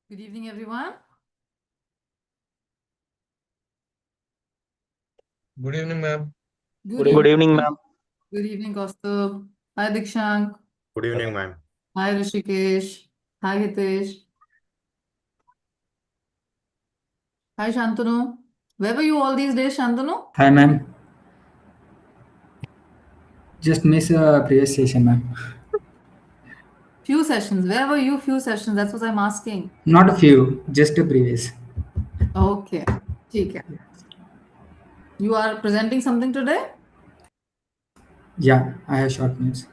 Good evening, everyone. Good evening, ma'am. Good Good evening. evening, ma'am. Good evening, Kaustubh. Hi, Dikshank. Good evening, ma'am. Hi, Rishikesh. Hi, Hitesh. Hi, Shantanu. Where were you all these days, Shantanu? Hi, ma'am. Just miss a previous session, ma'am. Few sessions. Where were you? Few sessions. That's what I'm asking. Not a few, just a previous. Okay. ठीक है. You are presenting something today? Yeah, I have short notes.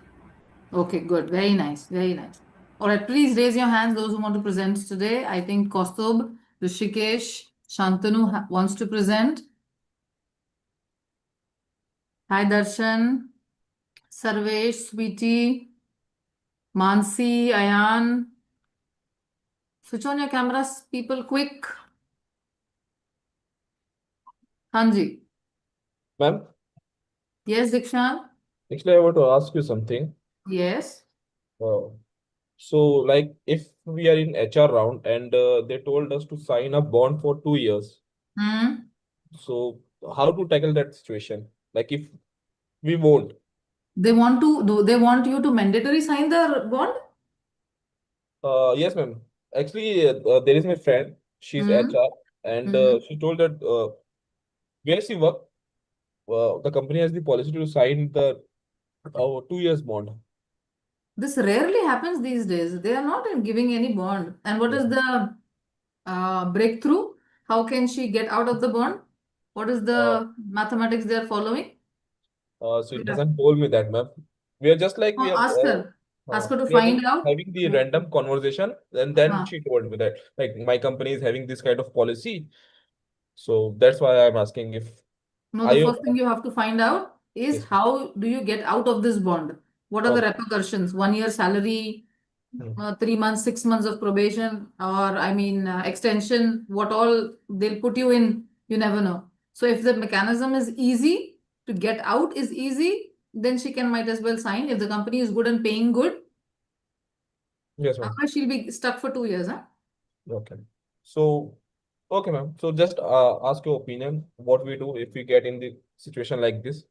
Okay, good. Very nice. Very nice. All right, please raise your hands, those who want to present today. I think Kaustubh, Rishikesh, Shantanu wants to present. Hi, Darshan, Sarvesh, Sweetie, Mansi, Ayan. Switch on your cameras, people, quick. Hanji. Ma'am, Yes, Dikshan? actually, I want to ask you something. Yes. Uh, like, if we are in HR round and they told us to sign a bond for 2 years, Hmm. so how to tackle that situation? Like, if we won't, They want you to mandatory sign the bond? yes, ma'am. Actually, there is my friend. She's Hmm. HR, and Hmm. she told that where she work, the company has the policy to sign the 2 years bond. This rarely happens these days. They are not giving any bond. And what Yes. is the breakthrough? How can she get out of the bond? What is Uh, the mathematics they are following? so it Yeah. doesn't told me that, ma'am. We are just like No, ask her. Ask her to we are just find out. having the random conversation, and then Huh. she told me that like my company is having this kind of policy. So that's why I'm asking if No, the I first thing you have to find out is yes. how do you get out of this bond? What are the Okay. repercussions? 1 year salary, Hmm. 3 months, 6 months of probation, or extension, what all they'll put you in, you never know. So if the mechanism is easy to get out is easy, then she can might as well sign. If the company is good and paying good, Yes, ma'am. otherwise she'll be stuck for 2 years, huh? Okay. So okay, ma'am. So just ask your opinion. What we do if we get in the situation like this?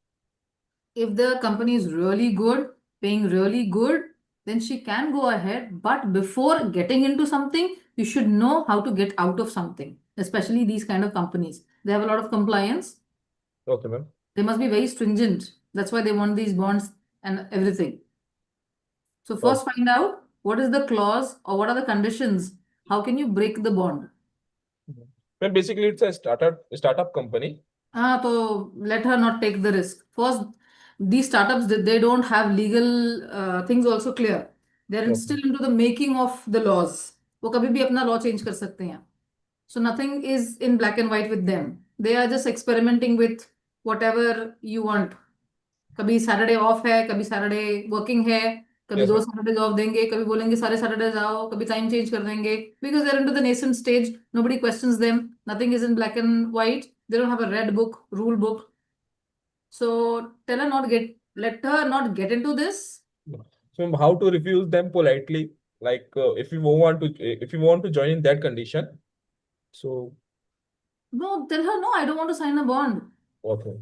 If the company is really good, paying really good, then she can go ahead. But before getting into something, you should know how to get out of something, especially these kind of companies. They have a lot of compliance. Okay, ma'am. They must be very stringent. That's why they want these bonds and everything. So Okay. first find out what is the clause or what are the conditions. How can you break the bond? Well, basically, it's a startup company. So let her not take the risk. First, these startups they don't have legal things also clear. They're Okay. still into the making of the laws. वो कभी भी अपना law change कर सकते हैं. So nothing is in black and white with them. They are just experimenting with whatever you want. कभी Saturday of है, कभी सैटरडे वर्किंग है, कभी Yes, दो ma'am. सैटरडे ऑफ देंगे, कभी बोलेंगे सारे सैटरडेज आओ, कभी टाइम चेंज कर देंगे. Because there into the nascent stage, nobody questions them. Nothing is in black and white. They don't have a red book, rule book. So let her not get into this. So how to refuse them politely? Like if you want to join in that condition, so No, tell her no, I don't want to sign a bond. okay.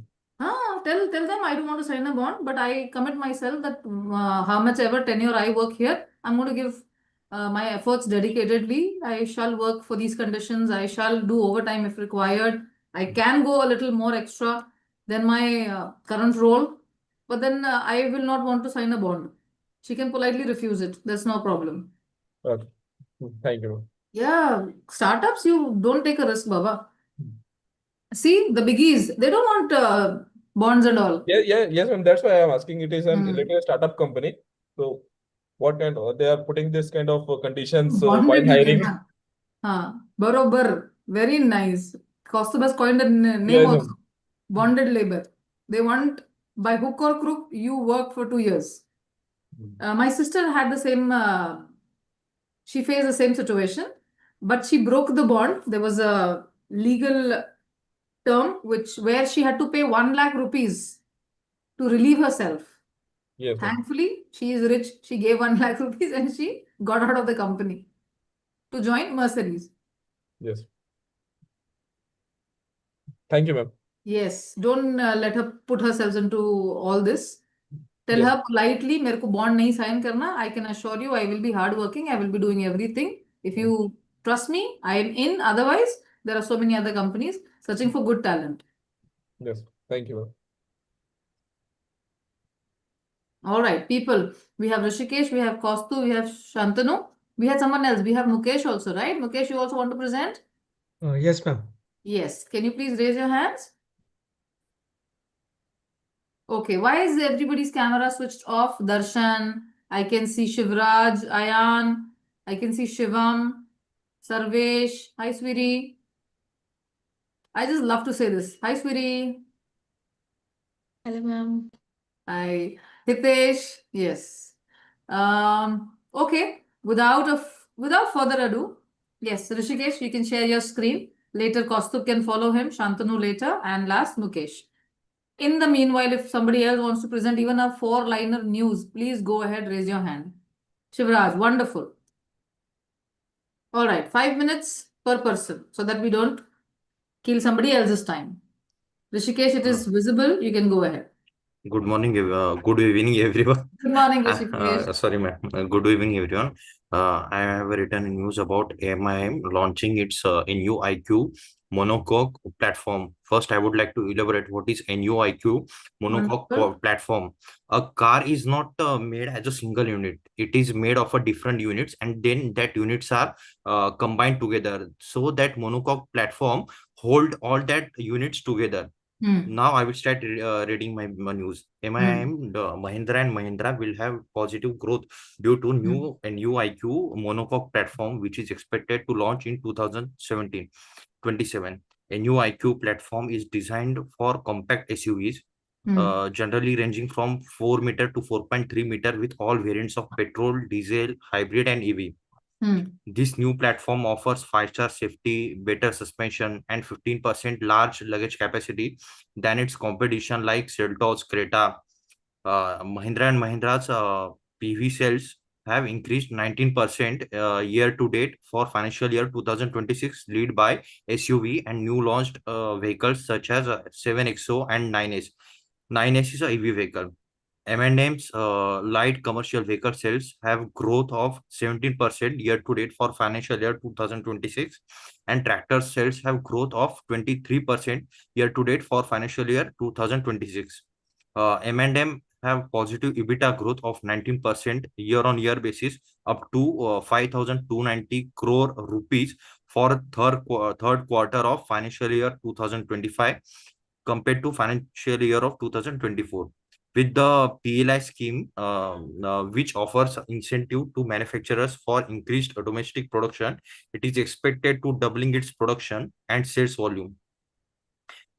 Tell them I don't want to sign a bond, but I commit myself that how much ever tenure I work here, I'm going to give my efforts dedicatedly. I shall work for these conditions. I shall do overtime if required. I can go a little more extra than my current role, but then I will not want to sign a bond. She can politely refuse it. That's no problem. Okay. Thank you. Yeah, startups, you don't take a risk, Baba. See, the biggies, they don't want bonds and all. Yes, ma'am. That's why I'm asking. It is an Hmm. literally a startup company. So what kind of they are putting this kind of conditions while Bonded hiring? labor. Barobar. Very nice. Kaustubh has coined a name Yes, also. ma'am. Bonded labor. They want, by hook or crook, you work for 2 years. My sister had the same, she faced the same situation, but she broke the bond. There was a legal term where she had to pay 1 lakh rupees to relieve herself. Yes, ma'am. Thankfully, she is rich. She gave 1 lakh rupees and she got out of the company. to join Mercedes. Yes. Thank you, ma'am. Yes, don't let her put herself into all this. Tell Yes. her politely, मेरे को bond नहीं sign करना. I can assure you, I will be hardworking. I will be doing everything. If you trust me, I am in. Otherwise, there are so many other companies searching for good talent. Yes. Thank you, ma'am. All right, people. We have Rishikesh, we have Kaustu, we have Shantanu. We had someone else. We have Mukesh also, right? Mukesh, you also want to present? Yes, ma'am. Yes. Can you please raise your hands? Okay. Why is everybody's camera switched off? Darshan, I can see Shivraj, Ayan, I can see Shivam, Sarvesh. Hi, sweetie. I just love to say this. Hi, sweetie. Hello, ma'am. Hi, Hitesh. Yes. Okay. Without further ado, yes, Rishikesh, you can share your screen. Later, Kaustubh can follow him, Shantanu later, and last, Mukesh. In the meanwhile, if somebody else wants to present even a four-liner news, please go ahead, raise your hand. Shivraj, wonderful. All right, 5 minutes per person so that we don't kill somebody else's time. Rishikesh, it is visible. You can go ahead. Good morning, good evening, everyone. Good morning, Rishikesh. Sorry, ma'am. Good evening, everyone. I have written news about MIM launching its NUIQ monocoque platform. First, I would like to elaborate what is NUIQ monocoque Wonderful. platform. A car is not made as a single unit. It is made of a different units, and then that units are combined together. So that monocoque platform hold all that units together. Now I will start reading my news. MIM, Mahindra and Mahindra will have positive growth due to new NUIQ monocoque platform, which is expected to launch in 2017-27. NUIQ platform is designed for compact SUVs, generally ranging from 4 meter to 4.3 meter with all variants of petrol, diesel, hybrid, and EV. This new platform offers 5-star safety, better suspension, and 15% large luggage capacity than its competition like Seltos, Creta. Mahindra and Mahindra's PV sales have increased 19% year to date for financial year 2026, led by SUV and new launched vehicles such as 7XO and 9S. 9S is a EV vehicle. M&M's light commercial vehicle sales have growth of 17% year to date for financial year 2026, and tractor sales have growth of 23% year to date for financial year 2026. M&M have positive EBITDA growth of 19% year on year basis up to 5,290 crore rupees for third quarter of financial year 2025 compared to financial year of 2024. With the PLI scheme, which offers incentive to manufacturers for increased domestic production, it is expected to doubling its production and sales volume.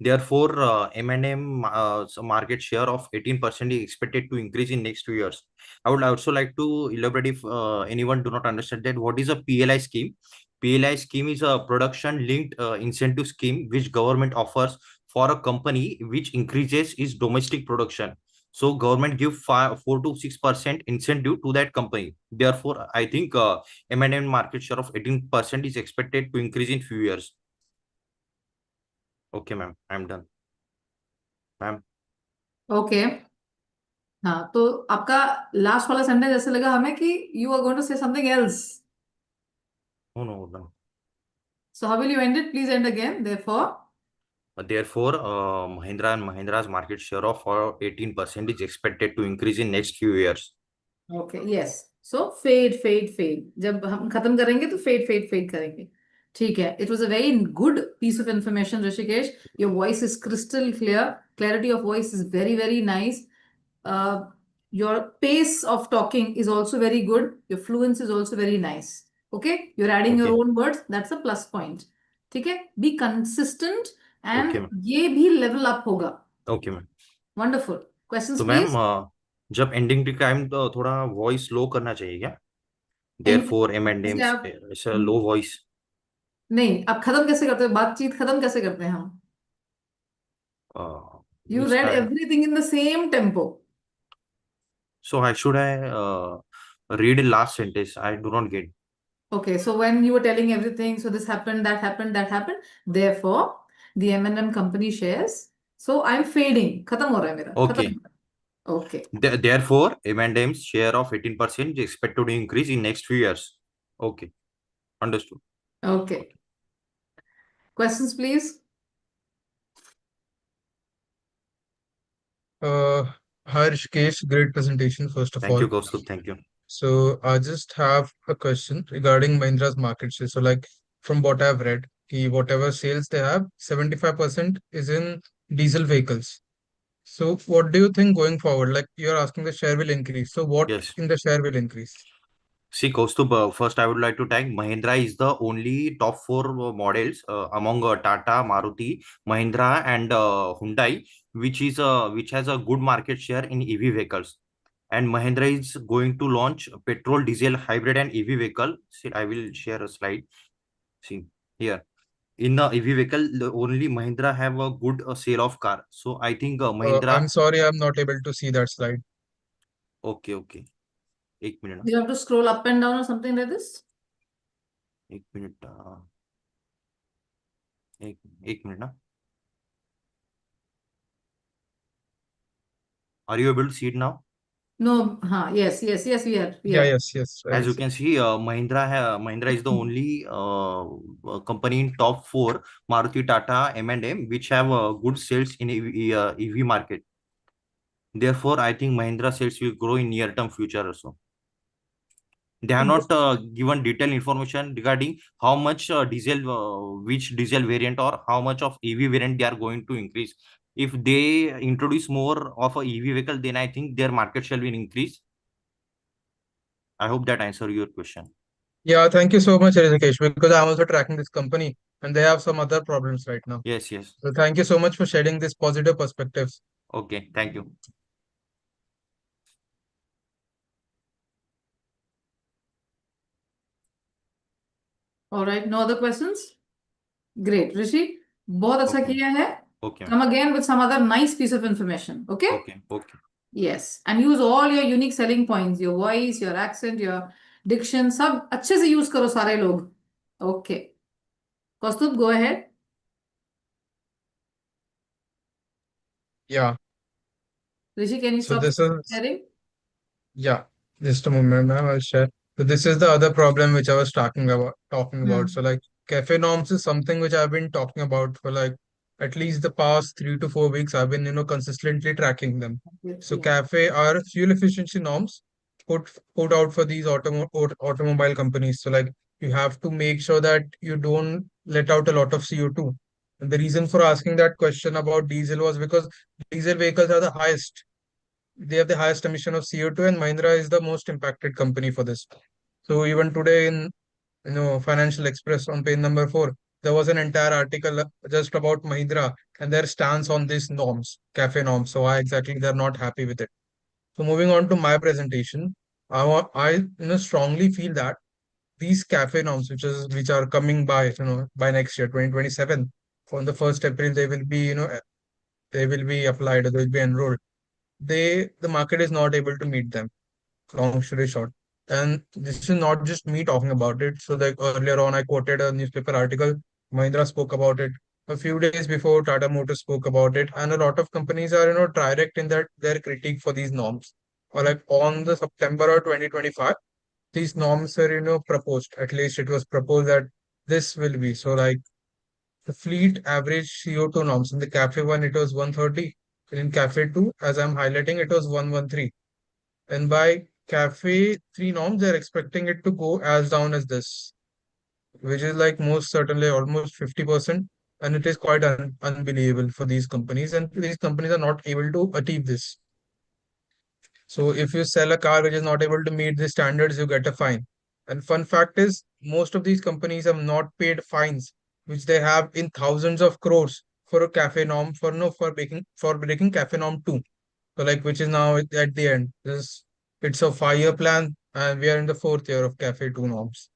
Therefore, M&M market share of 18% is expected to increase in next 2 years. I would also like to elaborate if anyone do not understand that what is a PLI scheme. PLI scheme is a production linked incentive scheme which government offers for a company which increases its domestic production. So government give 4 to 6% incentive to that company. Therefore, I think M&M market share of 18% is expected to increase in few years. Okay, ma'am, I'm done. Ma'am. Okay. हाँ तो आपका last वाला sentence ऐसे लगा हमें कि you are going to say something else. No. So how will you end it? Please end again. Therefore, Mahindra and Mahindra's market share of 18% is expected to increase in next few years. Okay, yes. So fade. जब हम खत्म करेंगे तो fade करेंगे. ठीक है. It was a very good piece of information, Rishikesh. Your voice is crystal clear. Clarity of voice is very, very nice. Your pace of talking is also very good. Your fluency is also very nice. Okay? You're adding your own words. That's a plus point. ठीक है? Be consistent and Okay, ये भी level up होगा. Okay, ma'am. Wonderful. Questions, तो please? Ma'am जब ending time तो थोड़ा voice लो करना चाहिए क्या? Therefore, M&M's ऐसा लो वॉइस. नहीं, अब खत्म कैसे करते हैं? बातचीत खत्म कैसे करते हैं हम? You read everything in the same tempo. So I should read last sentence. I do not get. Okay, so when you were telling everything, so this happened, that happened, that happened. Therefore, the M&M company shares. So I'm fading. खत्म हो रहा है मेरा. खत्म Okay. हो रहा है. Okay. Therefore, M&M's share of 18% is expected to increase in next few years. Okay. Understood. Okay. Questions, please. Hi Rishikesh, great presentation first of Thank all. you, Kaustubh. Thank you. So I just have a question regarding Mahindra's market share. So like from what I've read, whatever sales they have, 75% is in diesel vehicles. So what do you think going forward? Like you're asking the share will increase. So what Yes. in the share will increase? See, Kaustubh, first I would like to thank Mahindra is the only top four models among Tata, Maruti, Mahindra, and Hyundai, which has a good market share in EV vehicles. And Mahindra is going to launch petrol, diesel, hybrid, and EV vehicle. See, I will share a slide. See here. In the EV vehicle, only Mahindra have a good sale of car. So I think Mahindra. I'm sorry, I'm not able to see that slide. Okay, okay. एक minute. You have to scroll up and down or something like this. एक minute. एक minute ना. Are you able to see it now? No, yes, we are. Yeah, yes. As you can see, Mahindra is the only company in top four, Maruti, Tata, M&M, which have good sales in EV market. Therefore, I think Mahindra sales will grow in near-term future also. They have not given detailed information regarding how much which diesel variant or how much of EV variant they are going to increase. If they introduce more of a EV vehicle, then I think their market share will increase. I hope that answer your question. Yeah, thank you so much, Rishikesh, because I'm also tracking this company and they have some other problems right now. Yes. So thank you so much for sharing this positive perspectives. Okay, thank you. All right, no other questions? Great. Rishi, बहुत अच्छा Okay. किया है. Okay. Come again with some other nice piece of information. Okay? Okay. Yes. And use all your unique selling points, your voice, your accent, your diction. सब अच्छे से use करो सारे लोग. Okay. Kaustubh, go ahead. Yeah. Rishi, can you So stop this is sharing? Yeah, just a moment, ma'am. I'll share. So this is the other problem which I was talking about. So like cafe norms is something which I've been talking about for like at least the past 3 to 4 weeks. I've been, consistently tracking them. So Yeah. cafe are fuel efficiency norms put out for these automobile companies. So like you have to make sure that you don't let out a lot of CO2. And the reason for asking that question about diesel was because diesel vehicles are the highest. They have the highest emission of CO2, and Mahindra is the most impacted company for this. So even today in Financial Express on page number 4, there was an entire article just about Mahindra and their stance on these norms, cafe norms. So why exactly they're not happy with it. So moving on to my presentation, I strongly feel that these cafe norms, which are coming by next year, 2027, on the 1st April, they will be applied, or they will be enrolled. The market is not able to meet them, long story short. And this is not just me talking about it. So like earlier on, I quoted a newspaper article. Mahindra spoke about it. A few days before, Tata Motors spoke about it. And a lot of companies are, direct in their critique for these norms. Or like on the September of 2025, these norms were, proposed. At least it was proposed that this will be. So like the fleet average CO2 norms in the Cafe 1, it was 130. And in Cafe 2, as I'm highlighting, it was 113. And by Cafe 3 norms, they're expecting it to go as down as this, which is like most certainly almost 50%. And it is quite unbelievable for these companies. And these companies are not able to achieve this. So if you sell a car which is not able to meet the standards, you get a fine. And fun fact is, most of these companies have not paid fines, which they have in thousands of crores for a cafe norm for breaking cafe norm 2. So like which is now at the end. It's a 5-year plan, and we are in the 4th year of cafe 2 norms.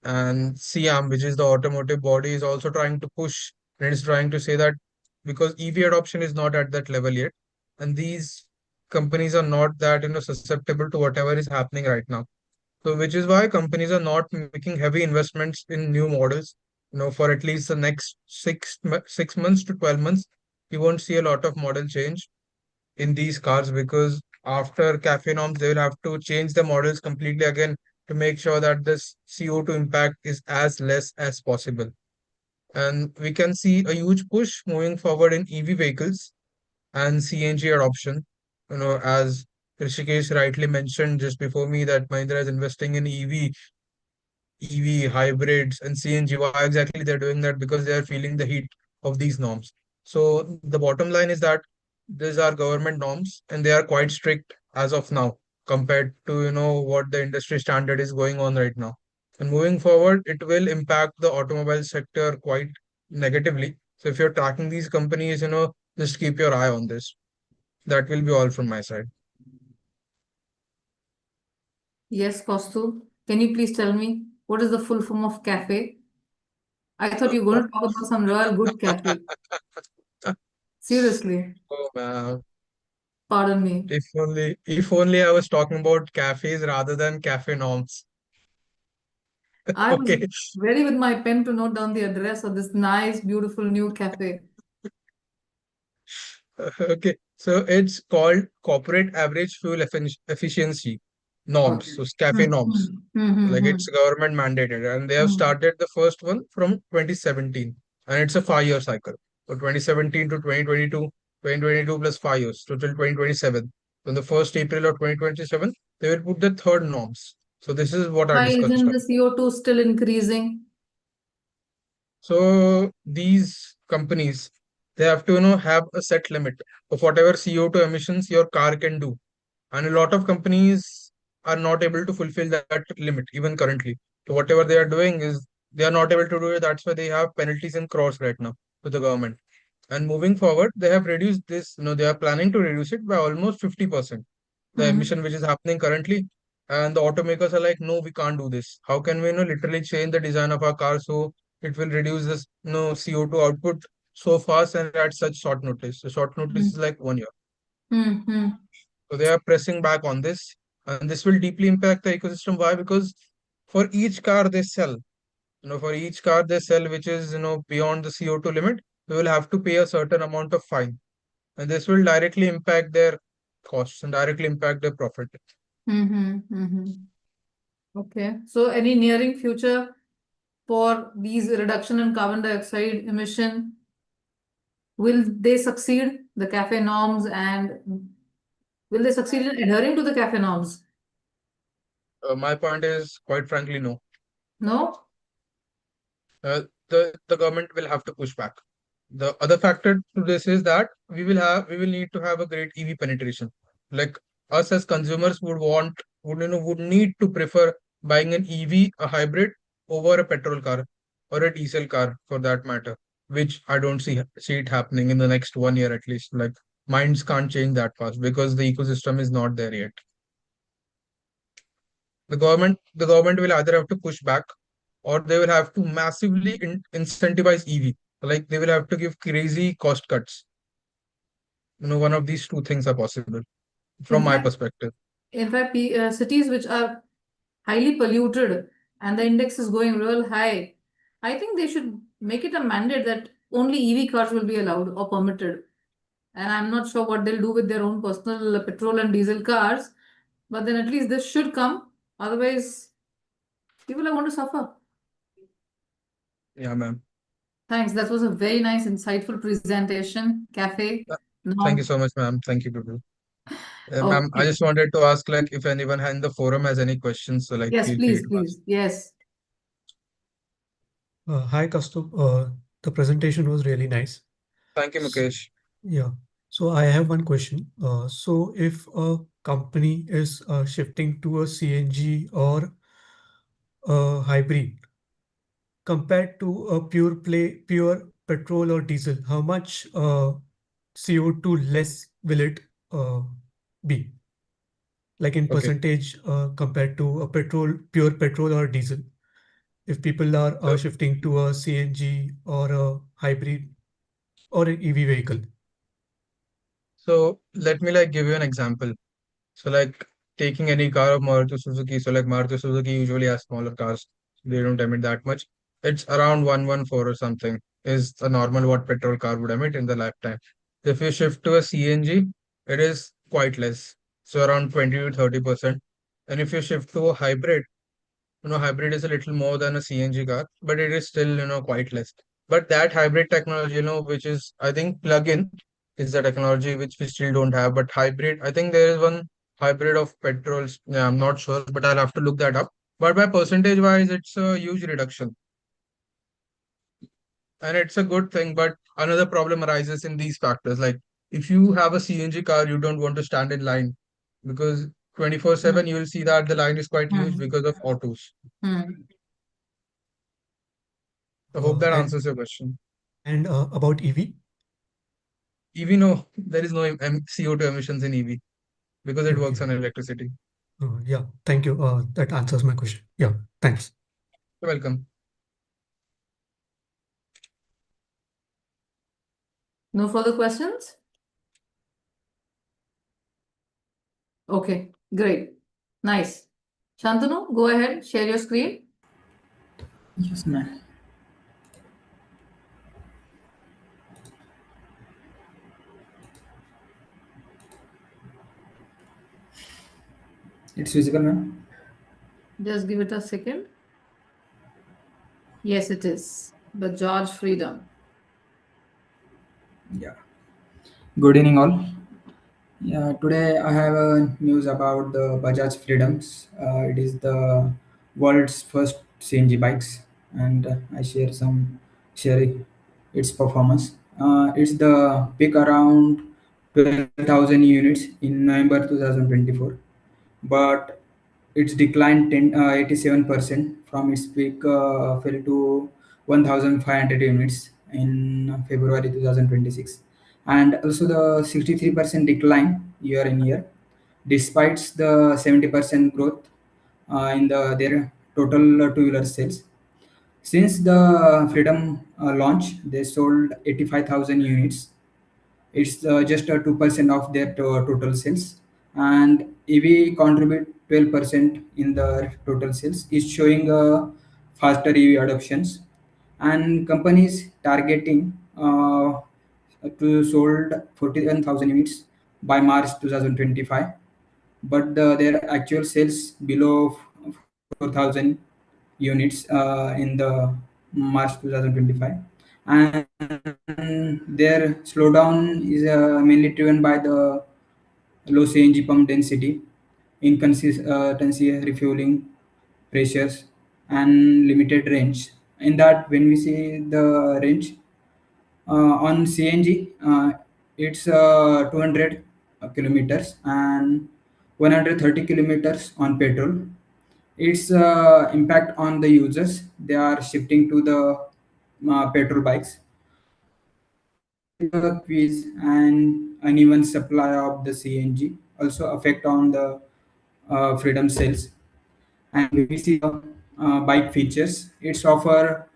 And SIAM, which is the automotive body, is also trying to push, and it's trying to say that because EV adoption is not at that level yet, and these companies are not that susceptible to whatever is happening right now. So which is why companies are not making heavy investments in new models. For at least the next 6 months to 12 months, you won't see a lot of model change in these cars, because after CAFE norms, they will have to change the models completely again to make sure that this CO2 impact is as less as possible. And we can see a huge push moving forward in EV vehicles and CNG adoption. As Rishikesh rightly mentioned just before me, that Mahindra is investing in EV hybrids and CNG. Why exactly they're doing that? Because they are feeling the heat of these norms. So the bottom line is that these are government norms and they are quite strict as of now compared to what the industry standard is going on right now. And moving forward, it will impact the automobile sector quite negatively. So if you're tracking these companies, just keep your eye on this. That will be all from my side. Yes, Kostu. Can you please tell me what is the full form of cafe? I thought you were going to talk about some real good cafe. Seriously, Oh man, pardon me. if only I was talking about cafes rather than cafe norms. I was Okay. ready with my pen to note down the address of this nice, beautiful new cafe. Okay. So it's called corporate average fuel efficiency norms. Okay. So it's cafe norms. Like it's government mandated, and they have started the first one from 2017, and it's a 5-year cycle. So 2017 to 2022, 2022 plus 5 years, so till 2027. On the 1st April of 2027, they will put the third norms. So this is what I Why discussed. isn't the CO2 still increasing? So these companies, they have to, have a set limit of whatever CO2 emissions your car can do. And a lot of companies are not able to fulfill that limit, even currently. So whatever they are doing is they are not able to do it. That's why they have penalties and cross right now with the government. And moving forward, they have reduced this, they are planning to reduce it by almost 50%, the emission which is happening currently. And the automakers are like, no, we can't do this. How can we, literally change the design of our car so it will reduce this, CO2 output so fast and at such short notice? The short notice is like 1 year. So they are pressing back on this, and this will deeply impact the ecosystem. Why? Because for each car they sell, which is, beyond the CO2 limit, they will have to pay a certain amount of fine. And this will directly impact their costs and directly impact their profit. Okay. So any nearing future for these reduction in carbon dioxide emission? Will they succeed the cafe norms, and will they succeed in adhering to the cafe norms? My point is, quite frankly, no. No? The government will have to push back. The other factor to this is that we will need to have a great EV penetration. Like us as consumers would need to prefer buying an EV, a hybrid, over a petrol car or a diesel car for that matter, which I don't see it happening in the next 1 year at least. Like minds can't change that fast because the ecosystem is not there yet. The government will either have to push back, or they will have to massively incentivize EV. Like they will have to give crazy cost cuts. One of these two things are possible from my perspective. In fact, cities which are highly polluted and the index is going real high, I think they should make it a mandate that only EV cars will be allowed or permitted. And I'm not sure what they'll do with their own personal petrol and diesel cars, but then at least this should come. Otherwise, people are going to suffer. Yeah, ma'am. Thanks. That was a very nice, insightful presentation. Cafe. Thank you so much, ma'am. Thank you, people. Ma'am, I Okay. just wanted to ask, like, if anyone in the forum has any questions, so like, Yes, feel free please, to ask. please. Yes. Hi, Kaustubh. The presentation was really nice. Thank you, Mukesh. Yeah. So I have one question. So if a company is shifting to a CNG or a hybrid compared to a pure petrol or diesel, how much CO2 less will it be? Like in Okay. percentage compared to a pure petrol or diesel? If people are So, shifting to a CNG or a hybrid or an EV vehicle. so let me like give you an example. So like taking any car of Maruti Suzuki, so like Maruti Suzuki usually has smaller cars, they don't emit that much. It's around 114 or something is a normal what petrol car would emit in the lifetime. If you shift to a CNG, it is quite less, so around 20 to 30%. And if you shift to a hybrid, hybrid is a little more than a CNG car, but it is still, quite less. But that hybrid technology, which is, I think, plug-in is the technology which we still don't have. But hybrid, I think there is one hybrid of petrols. Yeah, I'm not sure, but I'll have to look that up. But by percentage wise, it's a huge reduction. And it's a good thing. But another problem arises in these factors. Like if you have a CNG car, you don't want to stand in line because 24/7 you will see that the line is quite huge because of autos. I hope that And answers your question. about EV? EV, no, there is no CO2 emissions in EV because it works Okay. on electricity. Yeah, thank you. That answers my question. Yeah, thanks. You're welcome. No further questions? Okay, great. Nice. Shantanu, go ahead, share your screen. Yes, ma'am. It's visible, ma'am. Just give it a second. Yes, it is. Bajaj Freedom. Yeah. Good evening, all. Yeah, today I have news about the Bajaj Freedoms. It is the world's first CNG bikes, and I share its performance. It's the peak around 12,000 units in November 2024, but it's declined 87% from its peak, fell to 1,500 units in February 2026, and also the 63% decline year in year, despite the 70% growth in their total two-wheeler sales. Since the Freedom launch, they sold 85,000 units. It's just 2% of their total sales, and EV contribute 12% in the total sales. Is showing faster EV adoptions, and companies targeting to sold 41,000 units by March 2025, but their actual sales below 4,000 units in the March 2025, and their slowdown is mainly driven by the low CNG pump density, inconsistency refueling pressures, and limited range. In that, when we see the range on CNG, it's 200 kilometers and 130 kilometers on petrol. Its impact on the users, they are shifting to the petrol bikes. The quiz and uneven supply of the CNG also affect on the Freedom sales. And we see the bike features. It's offer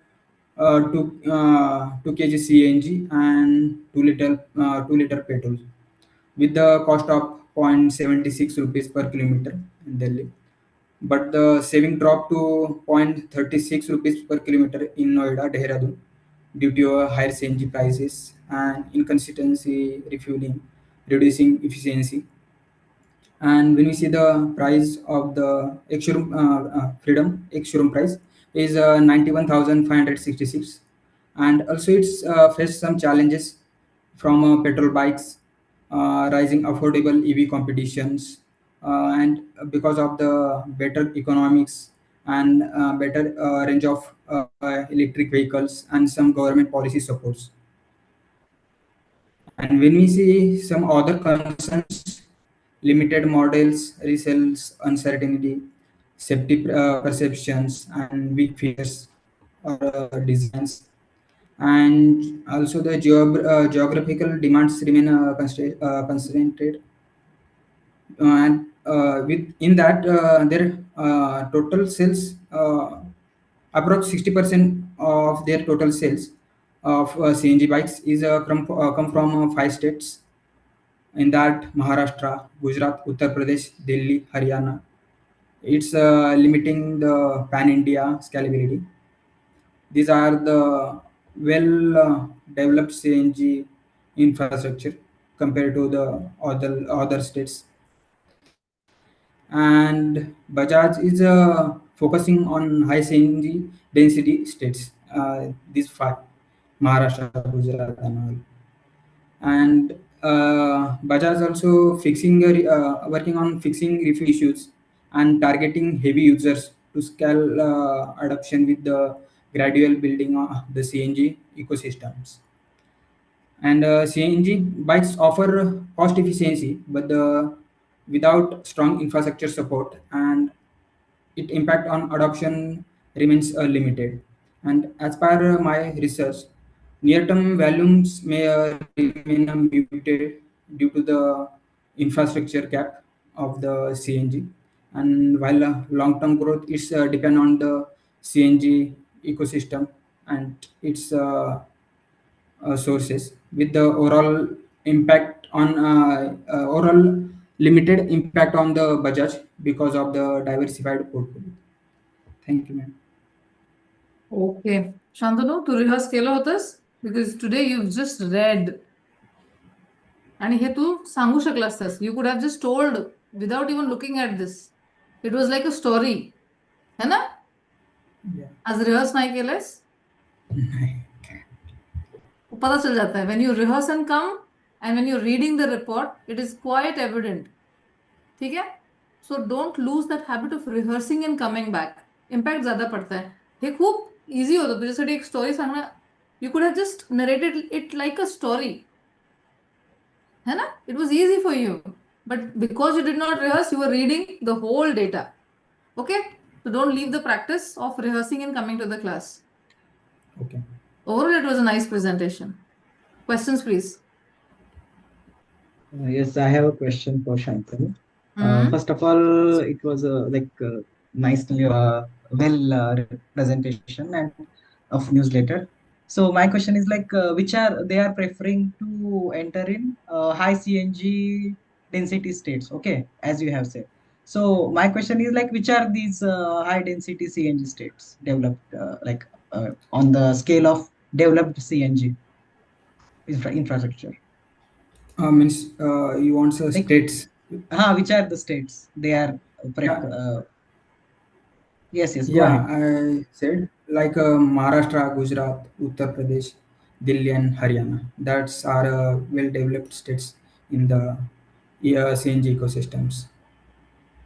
2 kg CNG and 2 liter petrol with the cost of 0.76 rupees per kilometer in Delhi. But the saving dropped to 0.36 rupees per kilometer in Noida, Dehradun, due to higher CNG prices and inconsistency refueling, reducing efficiency. And when we see the price of the ex-showroom Freedom ex-showroom price is 91,566, and also it's faced some challenges from petrol bikes, rising affordable EV competitions, and because of the better economics and better range of electric vehicles and some government policy supports. And when we see some other concerns, limited models, resales uncertainty, safety perceptions, and weak features or designs, and also the geographical demands remain constrained, and with in that their total sales, approx 60% of their total sales of CNG bikes is come from 5 states, In that, Maharashtra, Gujarat, Uttar Pradesh, Delhi, Haryana. It's limiting the pan-India scalability. These are the well developed CNG infrastructure compared to the other states. And Bajaj is focusing on high CNG density states. These five, Maharashtra, Gujarat, and all. And Bajaj also working on fixing refuel issues and targeting heavy users to scale adoption with the gradual building of the CNG ecosystems. And CNG bikes offer cost efficiency, but without strong infrastructure support, and its impact on adoption remains limited. And as per my research, near-term volumes may remain muted due to the infrastructure gap of the CNG. And while long-term growth is depend on the CNG ecosystem and its sources, with the overall limited impact on the Bajaj because of the diversified portfolio. Thank you, ma'am. Okay. Shantanu, to rehearse केलं होतंस? Because today you've just read. आणि हे तू सांगू शकला असतास. You could have just told without even looking at this. It was like a story. है ना? Yeah. आज rehearse नाही केलंस? पता चल जाता है. When you rehearse and come and when you're reading the report, it is quite evident. ठीक है? So don't lose that habit of rehearsing and coming back. Impact ज़्यादा पड़ता है. हे खूप easy होतं. तुझ्यासाठी एक story सांगणं. You could have just narrated it like a story. है ना? It was easy for you. But because you did not rehearse, you were reading the whole data. Okay? So don't leave the practice of rehearsing and coming to the class. Okay. Overall, it was a nice presentation. Questions, please. Yes, I have a question for Shantanu. Mhm. First of all, it was nicely presentation and of newsletter. So my question is which are they are preferring to enter in high CNG density states? Okay, as you have said. So my question is which are these high density CNG states developed on the scale of developed CNG infrastructure? Means you want states. Which are the states they are yes, go Yeah, ahead. I said Maharashtra, Gujarat, Uttar Pradesh, Delhi, and Haryana. That's are well-developed states in the CNG ecosystems.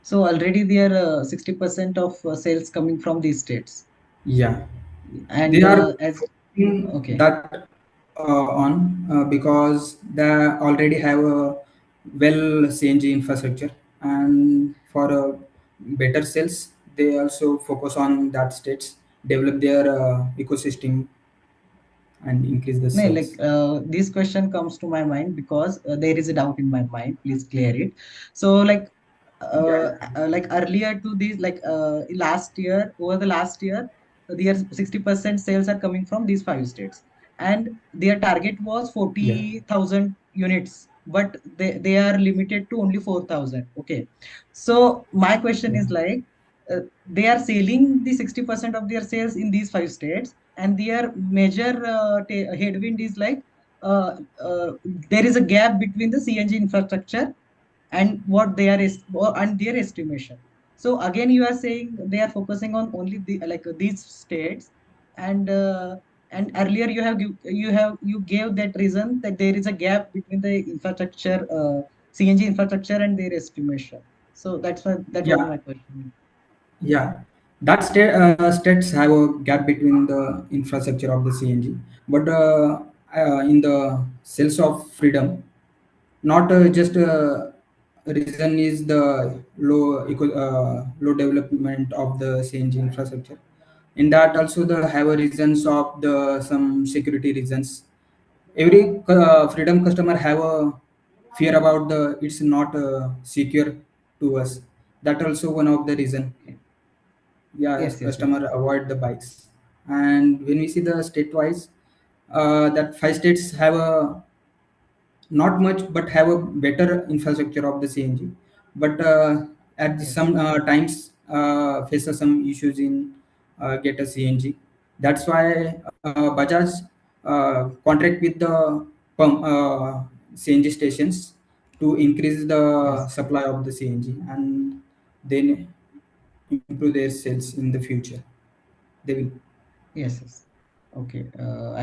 So already there are 60% of sales coming from these states. Yeah, And they are as focusing okay. that because they already have a well CNG infrastructure, and for better sales, they also focus on that states, develop their ecosystem, and increase the No, sales. this question comes to my mind because there is a doubt in my mind. Please clear it. So earlier to this, last year, over the last year, their 60% sales are coming from these 5 states, and their target was 40,000 units, but they are limited to only 4,000. Okay, so my question is they are selling the 60% of their sales in these 5 states, and their major headwind is there is a gap between the CNG infrastructure and what they are and their estimation. So again, you are saying they are focusing on only these states, and earlier you gave that reason that there is a gap between the infrastructure CNG infrastructure and their estimation. So that was my question. Yeah, that states have a gap between the infrastructure of the CNG, but in the sales of freedom, not just reason is the low development of the CNG infrastructure. In that also the have a reasons of the some security reasons. Every freedom customer have a fear about the it's not secure to us. That also one of the reason. Yeah, Yes, customer avoid the bikes. And when we see the state wise, that 5 states have a not much, but have a better infrastructure of the CNG. But at some times faces some issues in get a CNG. That's why Bajaj contract with the CNG stations to increase the Yes. supply of the CNG and then improve their sales in the future. They will. Yes. Yes. Okay.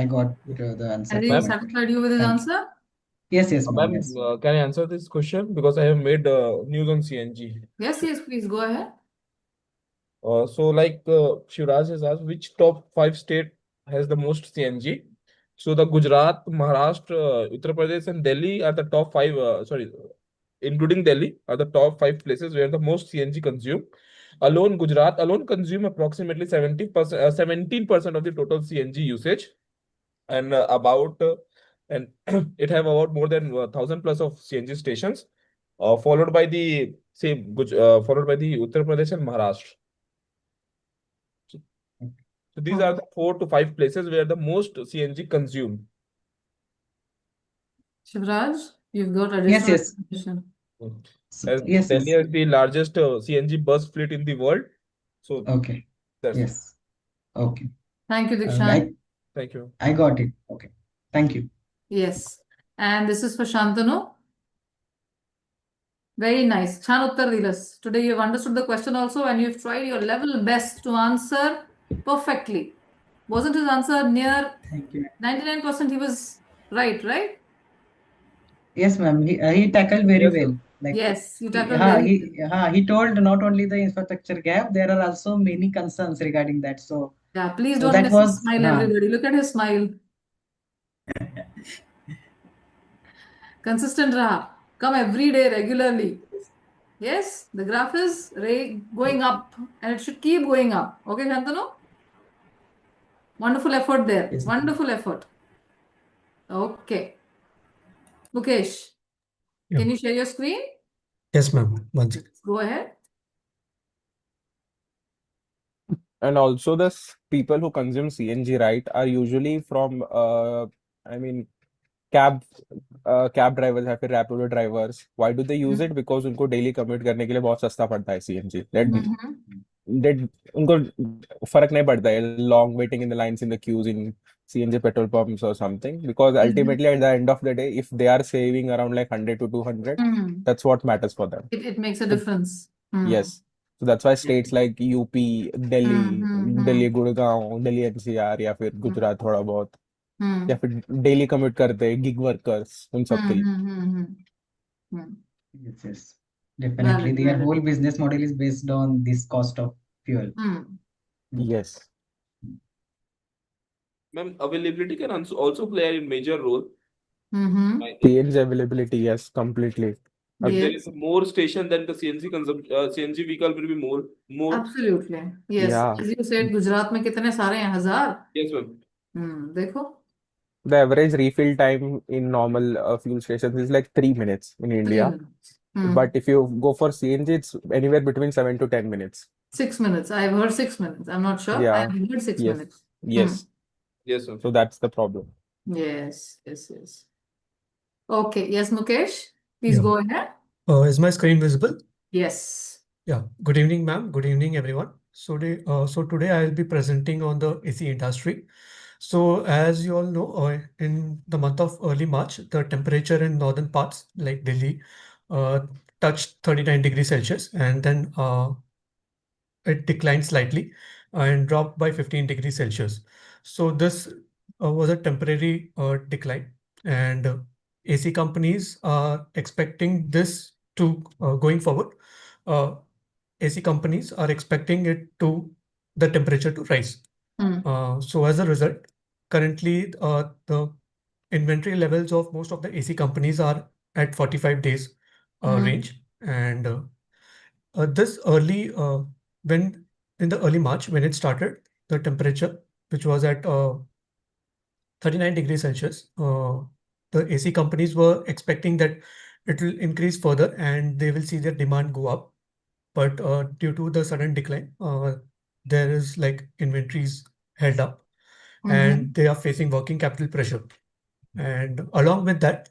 I got Yeah. the answer Has for he my question. satisfied you with his Thank you. answer? Yes. Yes, ma'am. Ma'am, Yes. can I answer this question? Because I have made news on CNG. Yes, yes, please go ahead. So like Shivraj has asked, which top 5 state has the most CNG? So the Gujarat, Maharashtra, Uttar Pradesh, and Delhi are the top 5. Sorry, including Delhi, are the top 5 places where the most CNG consumed. Alone, Gujarat alone consume approximately 70%, 17% of the total CNG usage, and and it have about more than 1,000 plus of CNG stations, followed by the followed by the Uttar Pradesh and Maharashtra. So these are the 4 to 5 places where the most CNG consumed. Shivraj, you've got Yes. additional Yes. information. So, As yes. Delhi Yes. has the largest CNG bus fleet in the world. So Okay. that's Yes. Okay. Thank you, Dikshant. thank you. I got it. Okay. Thank you. Yes. And this is for Shantanu. Very nice. Chan Uttar Dilas. Today you've understood the question also and you've tried your level best to answer perfectly. Wasn't his answer near Thank you. 99%? He was right, right? Yes, ma'am. He tackled very Yes, well. sir. Like Yes, you tackled very well. he told not only the infrastructure gap, there are also many concerns regarding that. So Yeah, please don't that miss his was smile, everybody. Look at his smile. Consistent raha. Come every day regularly. Yes, the graph is going up and it should keep going up. Okay, Shantanu? Wonderful effort there. Yes. Wonderful effort. Okay. Mukesh, Yeah. can you share your screen? Yes, ma'am. One second. Go ahead. And also people who consume CNG, right, are usually from I mean cab cab drivers या फिर Rapido drivers. Why do they use it? Because उनको daily commute करने के लिए बहुत सस्ता पड़ता है CNG. That उनको फर्क नहीं पड़ता है long waiting in the lines in the queues in CNG petrol pumps or something, because ultimately at the end of the day, if they are saving around like 100 to 200, that's what matters for them. It makes a difference. Yes. So that's why states like UP, Delhi, Delhi Gurgaon, Delhi NCR या फिर गुजरात थोड़ा बहुत या फिर daily commute करते हैं gig workers उन सब के लिए. Yes, yes. Definitely. Their whole business model is based on this cost of fuel. Yes. Ma'am, availability can also play a major role. CNG availability, yes, completely. If there is more station, then the CNG consumption, CNG vehicle will be more. Absolutely. Yes. Yeah. As you said, Gujarat में कितने सारे हैं 1000. Yes, ma'am. देखो. The average refill time in normal fuel stations is like 3 minutes in India. 3 minutes. But if you go for CNG, it's anywhere between 7 to 10 minutes. 6 minutes. I've heard 6 minutes. I'm not sure. Yeah. I've heard 6 Yes. minutes. Yes. Yes, ma'am. So that's the problem. Yes. Okay. Yes, Mukesh. Please Yeah. go ahead. Is my screen visible? Yes. Yeah. Good evening, ma'am. Good evening, everyone. So today I will be presenting on the AC industry. So as you all know, in the month of early March, the temperature in northern parts like Delhi touched 39 degrees Celsius, and then it declined slightly and dropped by 15 degrees Celsius. So this was a temporary decline, and AC companies are expecting this to going forward. AC companies are expecting the temperature to rise. So as a result, currently the inventory levels of most of the AC companies are at 45 days range, and this early when in the early March when it started, the temperature which was at 39 degrees Celsius, the AC companies were expecting that it will increase further and they will see their demand go up. But due to the sudden decline, there is like inventories held up and they are facing working capital pressure. And along with that,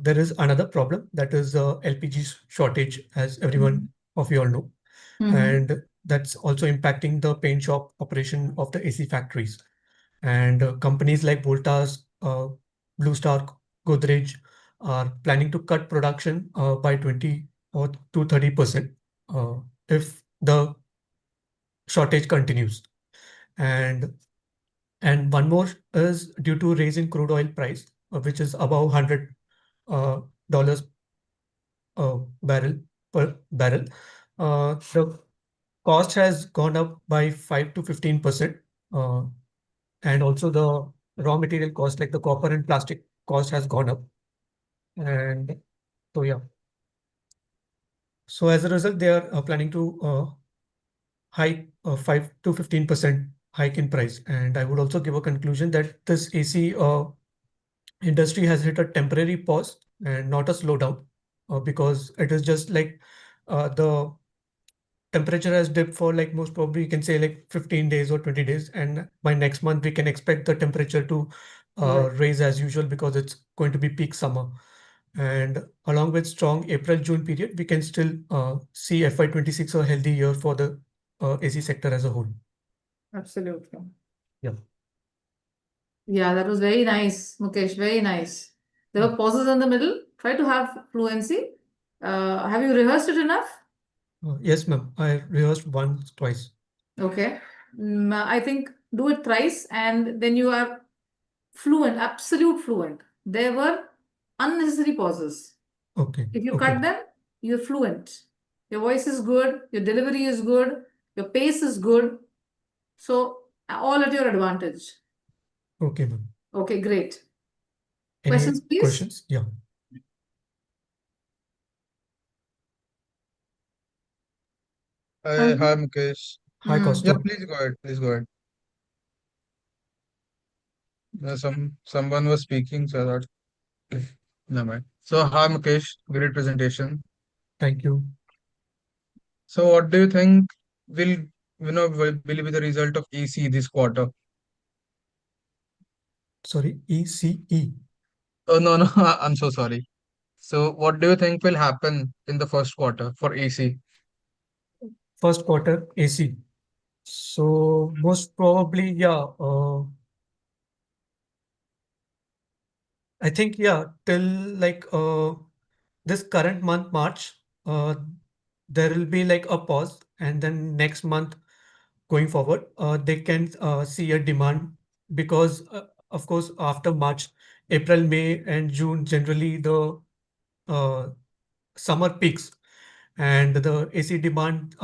there is another problem, that is LPG shortage, as everyone of you all know. And that's also impacting the paint shop operation of the AC factories. And companies like Voltas, Blue Star, Godrej are planning to cut production by 20 or to 30% if the shortage continues. And one more is due to raise in crude oil price, which is above $100 barrel per barrel. The cost has gone up by 5 to 15%. And also the raw material cost, like the copper and plastic cost, has gone up. And so yeah. So as a result, they are planning to hike 5 to 15% hike in price. And I would also give a conclusion that this AC industry has hit a temporary pause and not a slowdown, because it is just like the temperature has dipped for, like, most probably you can say like 15 days or 20 days, and by next month we can expect the temperature to Right. raise as usual, because it's going to be peak summer. And along with strong April-June period, we can still see FY26 a healthy year for the AC sector as a whole. Absolutely. Yeah. Yeah, that was very nice, Mukesh. Very nice. There were pauses in the middle. Try to have fluency. Have you rehearsed it enough? Yes, ma'am. I rehearsed once, twice. Okay. I think do it thrice and then you are fluent, absolute fluent. There were unnecessary pauses. Okay. If you Okay. cut them, you're fluent. Your voice is good, your delivery is good, your pace is good. So, all at your advantage. Okay, ma'am. Okay, great. Any Questions, please? questions? Yeah. Hi, Mukesh. Hi, Hmm. Yeah, Kaustubh. please go ahead. Please go ahead. Someone was speaking, so I thought, never mind. So, hi, Mukesh. Great presentation. Thank you. So, what do you think will be the result of EC this quarter? Sorry, ECE. Oh, no, no, I'm so sorry. So, what do you think will happen in the first quarter for AC? First quarter AC. So most probably, yeah. I think, yeah, till like this current month, March, there will be like a pause, and then next month going forward, they can see a demand, because of course after March, April, May, and June, generally the uh, summer peaks, and the AC demand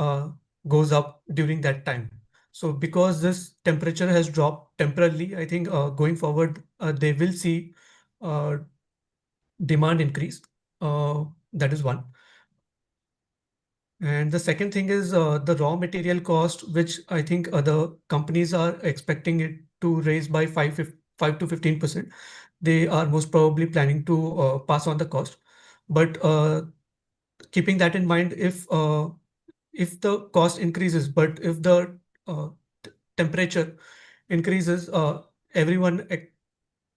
goes up during that time. So because this temperature has dropped temporarily, I think going forward they will see uh, demand increase. That is one. And the second thing is the raw material cost, which I think the companies are expecting it to raise by 5 to 15%. They are most probably planning to pass on the cost. But keeping that in mind, if the cost increases, but if the temperature increases, everyone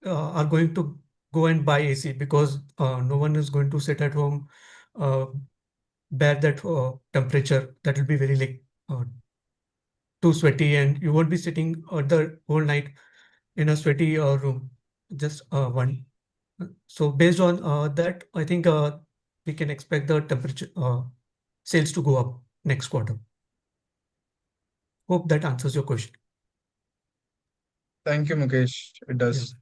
are going to go and buy AC, because no one is going to sit at home, bear that temperature. That will be very like too sweaty, and you won't be sitting the whole night in a sweaty room. Just one. So based on that, I think we can expect the temperature sales to go up next quarter. Hope that answers your question. Thank you, Mukesh. It Yeah. does.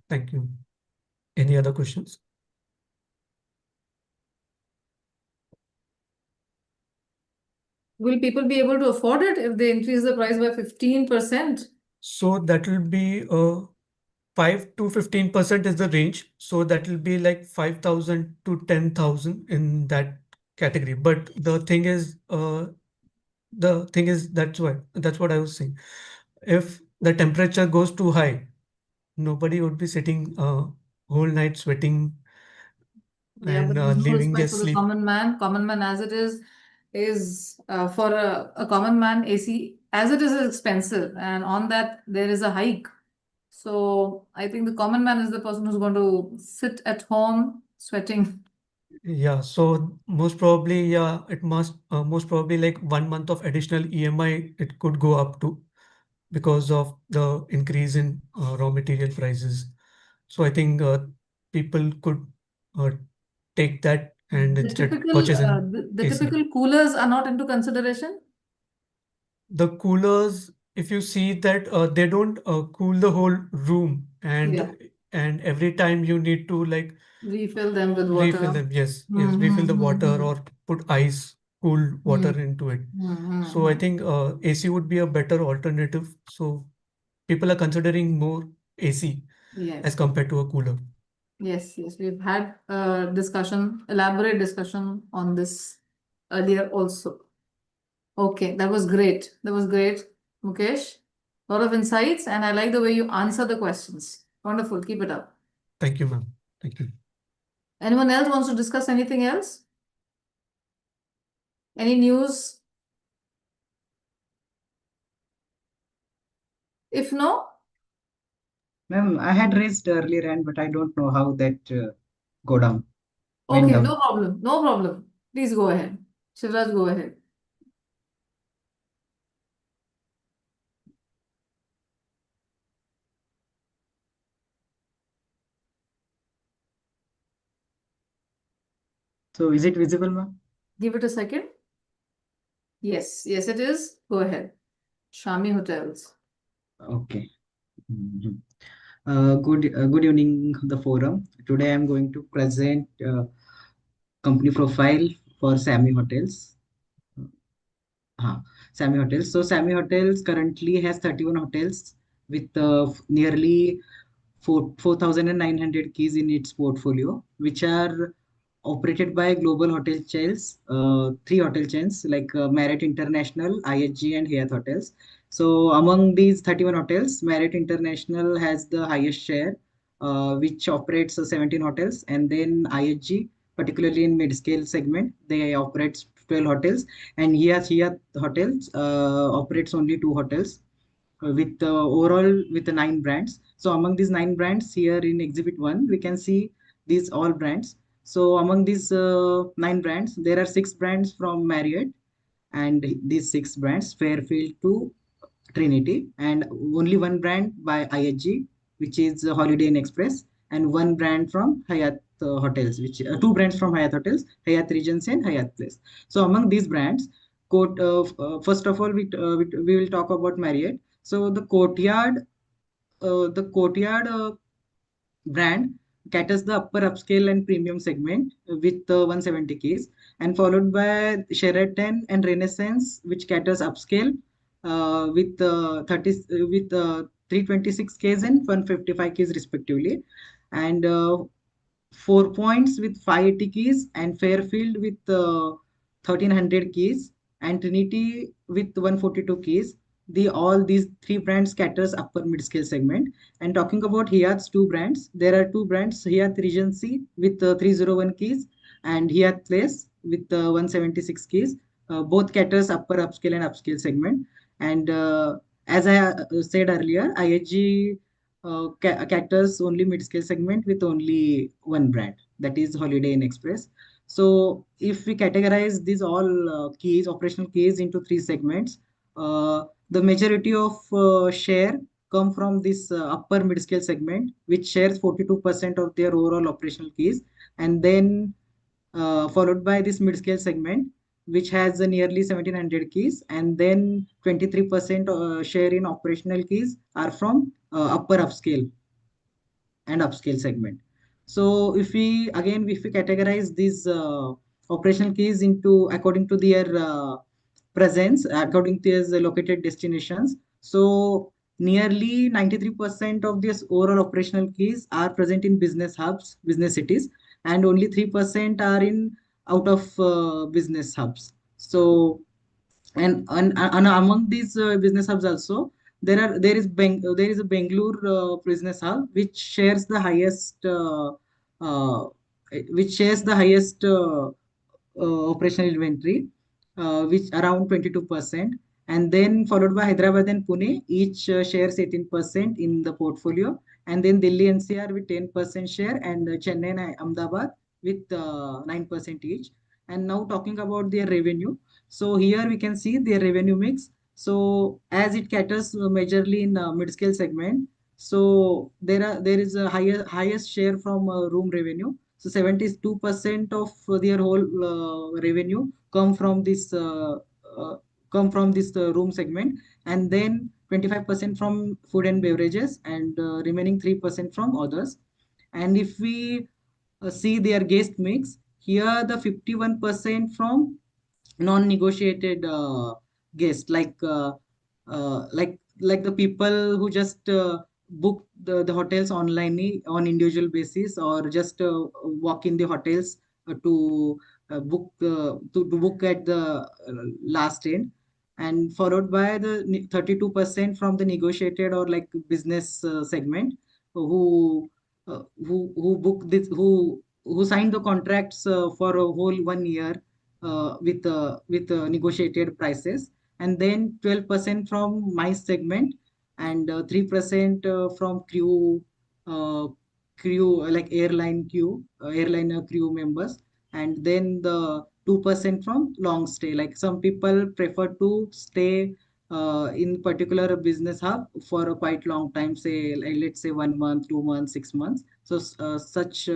Thank you. Any other questions? Will people be able to afford it if they increase the price by 15%? So that will be 5 to 15% is the range. So that will be like 5,000 to 10,000 in that category. But the thing is, that's what I was saying. If the temperature goes too high, nobody would be sitting whole night sweating Yeah, but and there's no leaving their respect for the sleep. common man. Common man as it is for a common man, AC as it is expensive, and on that there is a hike. So I think the common man is the person who's going to sit at home sweating. Yeah, so most probably, yeah, it must most probably like 1 month of additional EMI it could go up to because of the increase in raw material prices. So I think people could uh, take that and The instead typical purchase an the AC. typical coolers are not into consideration. The coolers, if you see that they don't cool the whole room, Yeah. and every time you need to like Refill them with refill water. them. Yes, Hmm, refill the hmm, water hmm, or put ice, cool water into it. So I think AC would be a better alternative. So people are considering more AC Yes. as compared to a cooler. Yes, yes, we've had a discussion, elaborate discussion on this earlier also. Okay, that was great. That was great, Mukesh. A lot of insights, and I like the way you answer the questions. Wonderful. Keep it up. Thank you, ma'am. Thank you. Anyone else wants to discuss anything else? Any news? If no, Ma'am, I had raised earlier hand, but I don't know how that go down. Went okay, down. no problem. No problem. Please go ahead. Shivraj, go ahead. So is it visible, ma'am? Give it a second. Yes, yes, it is. Go ahead. Shami Hotels. Okay. Mhm. Good evening, the forum. Today I'm going to present company profile for Sammy Hotels. Sammy Hotels. So Sammy Hotels currently has 31 hotels with nearly 4,900 keys in its portfolio, which are operated by global hotel chains, three hotel chains like Marriott International, IHG, and Hyatt Hotels. So among these 31 hotels, Marriott International has the highest share, which operates 17 hotels, and then IHG, particularly in mid-scale segment, they operate 12 hotels, and Hyatt Hotels operates only 2 hotels with overall with the 9 brands. So among these 9 brands here in Exhibit 1, we can see these all brands. So among these 9 brands, there are 6 brands from Marriott, and these 6 brands Fairfield to Trinity, and only one brand by IHG, which is Holiday Inn Express, and one brand from Hyatt Hotels, which 2 brands from Hyatt Hotels, Hyatt Regency and Hyatt Place. So among these brands, first of all, we will talk about Marriott. So the Courtyard brand caters the upper upscale and premium segment with 170 keys, and followed by Sheraton and Renaissance, which caters upscale with 326 keys and 155 keys respectively, and 4 Points with 580 keys, and Fairfield with 1300 keys, and Trinity with 142 keys. All these 3 brands caters upper mid-scale segment. And talking about Hyatt's 2 brands, there are 2 brands, Hyatt Regency with 301 keys, and Hyatt Place with 176 keys. Both caters upper upscale and upscale segment. And as I said earlier, IHG caters only mid-scale segment with only one brand, that is Holiday Inn Express. So if we categorize these all operational keys into 3 segments, the majority of share come from this upper mid-scale segment, which shares 42% of their overall operational keys, and then followed by this mid-scale segment, which has nearly 1700 keys, and then 23% share in operational keys are from upper upscale and upscale segment. So if we categorize these operational keys into according to their presence, according to their located destinations, so nearly 93% of these overall operational keys are present in business hubs, business cities, and only 3% are in out of business hubs. So and among these business hubs also, there is a Bangalore business hub uh, which shares the highest operational inventory, which around 22%, And then followed by Hyderabad and Pune, each shares 18% in the portfolio. And then Delhi NCR with 10% share, and Chennai and Ahmedabad with 9% each. And now talking about their revenue. So here we can see their revenue mix. So as it caters majorly in mid-scale segment, so there is a highest share from room revenue. So 72% of their whole revenue come from this room segment, and then 25% from food and beverages, and remaining 3% from others. And if we see their guest mix, here the 51% from non-negotiated guests, like the people who just book the hotels online on individual basis, or just walk in the hotels to book at the last end. And followed by the 32% from the negotiated or like business segment, who book this, who signed the contracts for a whole 1 year with negotiated prices. And then 12% from MICE segment, and 3% from crew like airline crew members. And then the 2% from long stay, like some people prefer to stay in particular business hub for a quite long time, say like, let's say 1 month, 2 months, 6 months. So such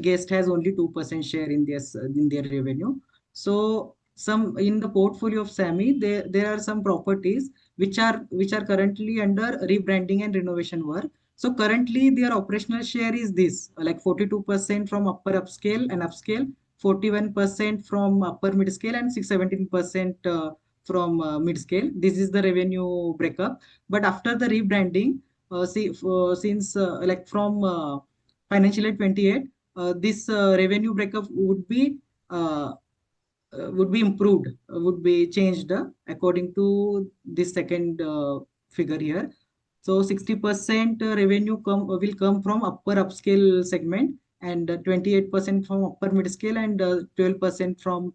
guest has only 2% share in their revenue. So some in the portfolio of SAMHI, there are some properties which are currently under rebranding and renovation work. So currently their operational share is this, like 42% from upper upscale and upscale, 41% from upper mid scale, and 17% from mid scale. This is the revenue breakup. But after the rebranding, since like from financial year 28, this revenue breakup would be improved, would be changed according to this second figure here. So 60% revenue will come from upper upscale segment, and 28% from upper mid scale, and 12% from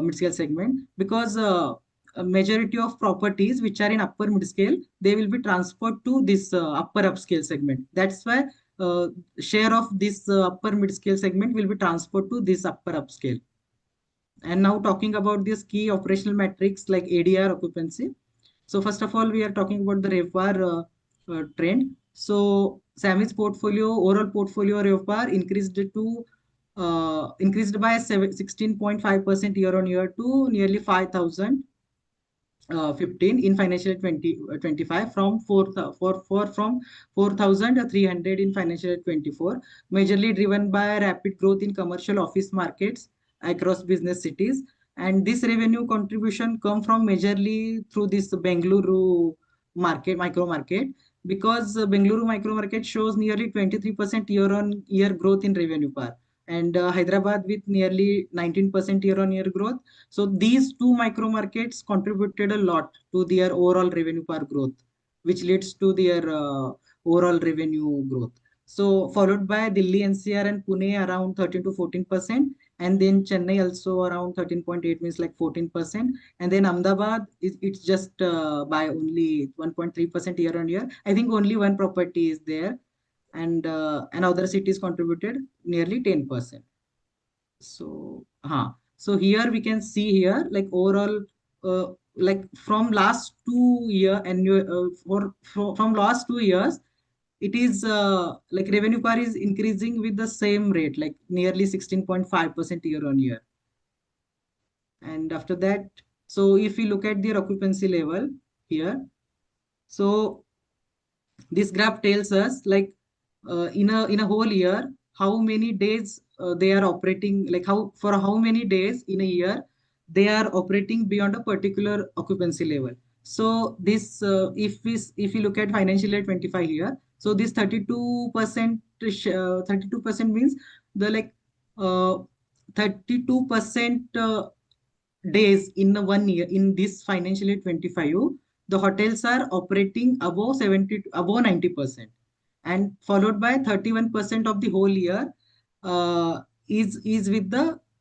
mid scale segment. Because a majority of properties which are in upper mid scale, they will be transferred to this upper upscale segment. That's why share of this upper mid scale segment will be transferred to this upper upscale. And now talking about these key operational metrics like ADR, occupancy. So first of all, we are talking about the RevPAR trend. So SAMHI's overall portfolio RevPAR increased by 16.5% year on year to nearly 5,015 in financial year 2025, from 4,300 in financial year 24, majorly driven by rapid growth in commercial office markets across business cities. And this revenue contribution come from majorly through this Bengaluru micro market, because Bengaluru micro market shows nearly 23% year on year growth in revenue PAR, and Hyderabad with nearly 19% year on year growth. So these two micro markets contributed a lot to their overall revenue PAR growth, which leads to their overall revenue growth. So followed by Delhi NCR and Pune around 13 to 14%, and then Chennai also around 13.8, means like 14%, and then Ahmedabad it's just by only 1.3% year on year. I think only one property is there, and other cities contributed nearly 10%. So here we can see here, like overall like from last 2 year and from last 2 years, it is like revenue PAR is increasing with the same rate, like nearly 16.5% year on year. And after that, so if we look at their occupancy level here, so this graph tells us like in a whole year, how many days they are operating, like for how many days in a year they are operating beyond a particular occupancy level. So this if we look at financial year 25 here, so this 32% 32% means the like 32% days in 1 year in this financial year 25, the hotels are operating above 90%, and followed by 31% of the whole year is with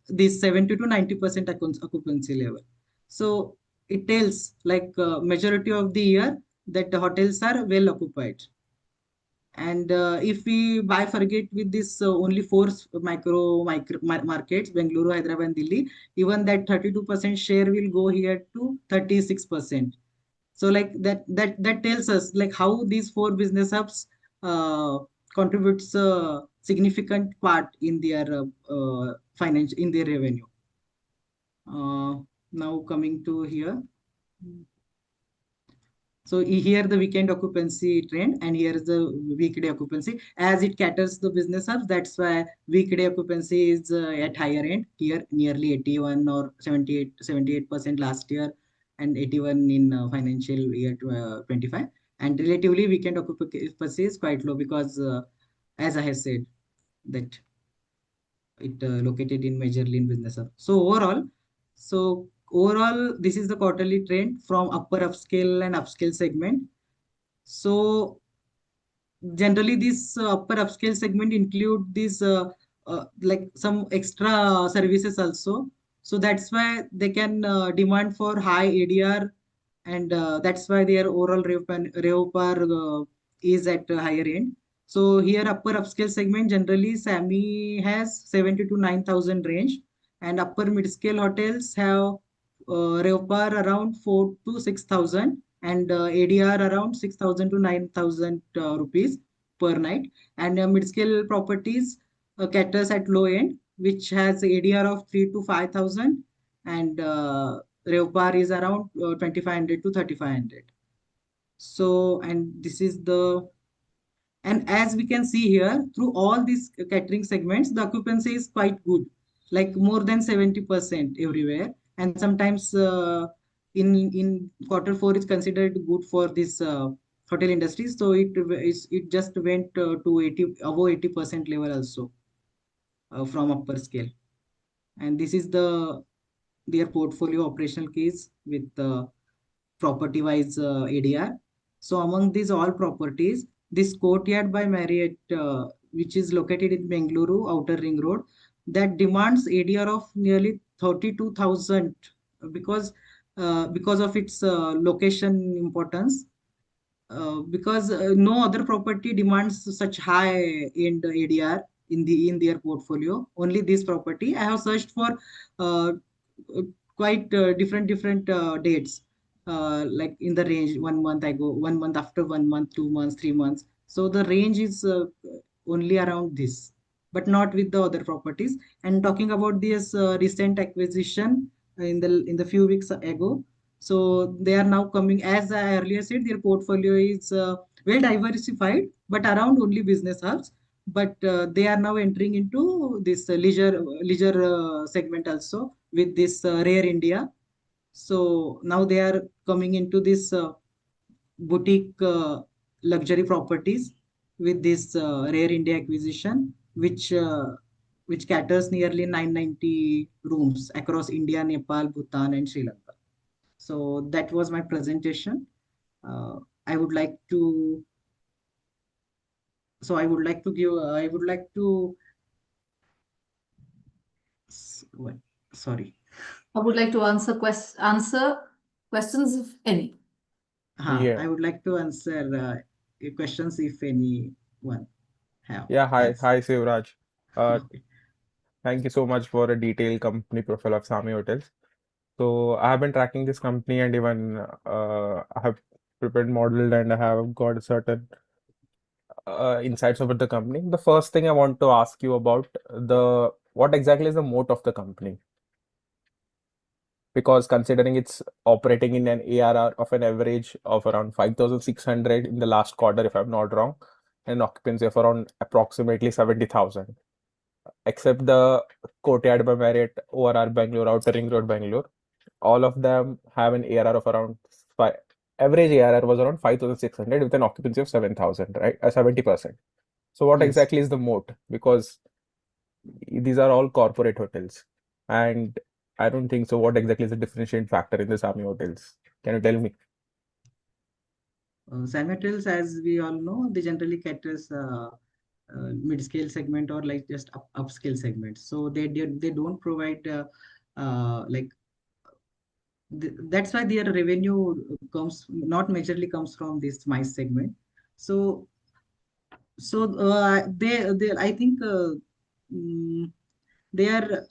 this 70 to 90% occupancy level. So it tells like majority of the year that the hotels are well occupied. And if we bifurcate with this only four markets, Bengaluru, Hyderabad, and Delhi, even that 32% share will go here to 36%. So like that tells us like how these four business hubs uh, contributes a significant part in their financial in their revenue. Now coming to here. So here the weekend occupancy trend, and here is the weekday occupancy. As it caters the business hubs, that's why weekday occupancy is at higher end. Here nearly 81 or 78% last year, and 81 in financial year 25. And relatively weekend occupancy is quite low because, as I have said, that it located in majorly in business hub. So overall, this is the quarterly trend from upper upscale and upscale segment. So generally, this upper upscale segment include this like some extra services also. So that's why they can demand for high ADR, and that's why their overall RevPAR is at a higher end. So here upper upscale segment generally SAMI has 70 to 9,000 range, and upper mid-scale hotels have RevPAR around 4 to 6,000, and ADR around 6,000 to 9,000 rupees per night. And mid-scale properties caters at low end, which has ADR of 3 to 5,000, and RevPAR is around 2,500 to 3,500. So, and this is the, and as we can see here, through all these catering segments, the occupancy is quite good, like more than 70% everywhere. And sometimes in quarter 4 is considered good for this hotel industry. So it just went to 80 above 80% level also from upper scale. And this is their portfolio operational keys with property wise ADR. So among these all properties, this Courtyard by Marriott, which is located in Bengaluru Outer Ring Road, that demands ADR of nearly 32,000 because of its location importance. Because no other property demands such high end ADR in their portfolio. Only this property. I have searched for uh, quite different dates. Like in the range 1 month I go 1 month, after 1 month, 2 months, 3 months. So the range is only around this, but not with the other properties. And talking about this recent acquisition in the few weeks ago, so they are now coming, as I earlier said, their portfolio is well diversified, but around only business hubs. But they are now entering into this leisure segment also with this Rare India. So now they are coming into this boutique luxury properties with this Rare India acquisition, which caters nearly 990 rooms across India, Nepal, Bhutan, and Sri Lanka. So that was my presentation. Uh, I would like to. So I would like to give. I would like to. What? Sorry. I would like to answer questions if any. Yeah. I would like to answer questions if anyone have. Yeah, hi, Yes. hi, Sivraj. Okay. Thank you so much for a detailed company profile of Sami Hotels. So I have been tracking this company, and even I have prepared, modeled, and I have got certain insights about the company. The first thing I want to ask you about what exactly is the moat of the company? Because considering it's operating in an ARR of an average of around 5,600 in the last quarter, if I'm not wrong, and occupancy of around approximately 70,000. Except the Courtyard by Marriott, ORR Bangalore, Outer Ring Road Bangalore, all of them have an ARR of around average ARR was around 5,600 with an occupancy of 7,000, right? 70%. So what Yes. exactly is the moat? Because these are all corporate hotels, and I don't think so. What exactly is the differentiating factor in the Sami Hotels? Can you tell me? Sami Hotels, as we all know, they generally caters mid-scale segment or like just upscale segment. So they don't provide like that's why their revenue comes not majorly comes from this mice segment. So they I think mm, they are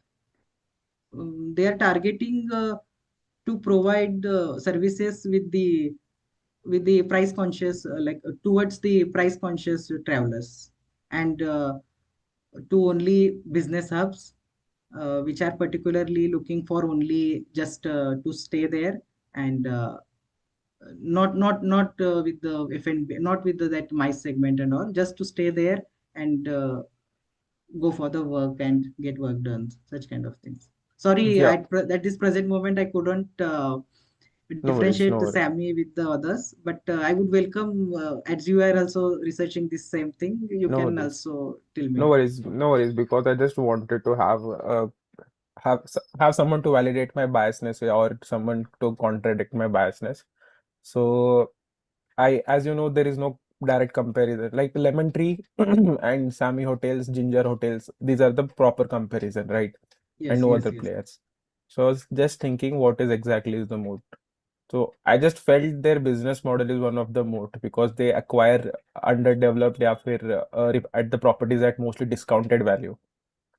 they are targeting to provide services with the price conscious towards the price conscious travelers, and to only business hubs which are particularly looking for only just to stay there, and not with the FNB, not with that mice segment and all, just to stay there and go for the work and get work done, such kind of things. Sorry, Yeah, at this present moment I couldn't no worries, differentiate no the worries. Sammy with the others, but I would welcome, as you are also researching this same thing, you No can worries. also tell No me. worries, no worries, because I just wanted to have someone to validate my biasness or someone to contradict my biasness. So as you know, there is no direct comparison. Like Lemon Tree and Sammy Hotels, Ginger Hotels, these are the proper comparison, right? And Yes, no yes, other yes. players. So I was just thinking, what is exactly is the moat? So I just felt their business model is one of the moat because they acquire underdeveloped या फिर at the properties at mostly discounted value.